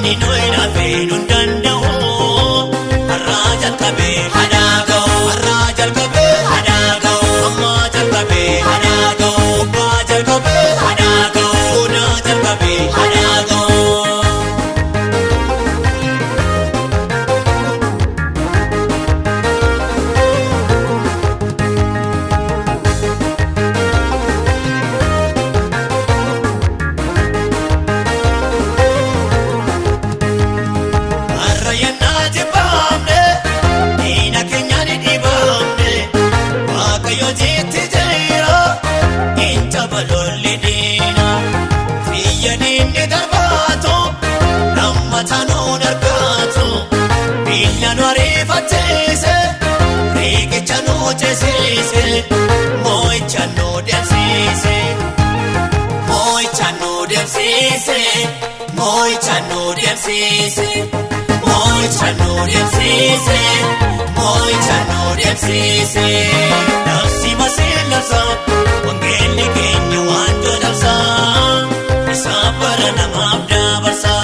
Diini nu hidhamee nu danda'u har'aa jalqabee hadaa ga'u har'aa jalqabee hadaa ga'u ammaa jalqabee hadaa ga'u gubbaa jalqabee hadaa ga'u bunaa jalqabee hadaa ga'u. Tanun argatu biyya nu ariifachiise riiqicha nu ceesise moo'icha nu deemsise moo'icha nu deemsise moo'icha nu deemsise moo'icha nu deemsise moo'icha nu deemsise labsi masiin labsa wangeelli keenya waan godhabsa isa bara namaaf dabarsa.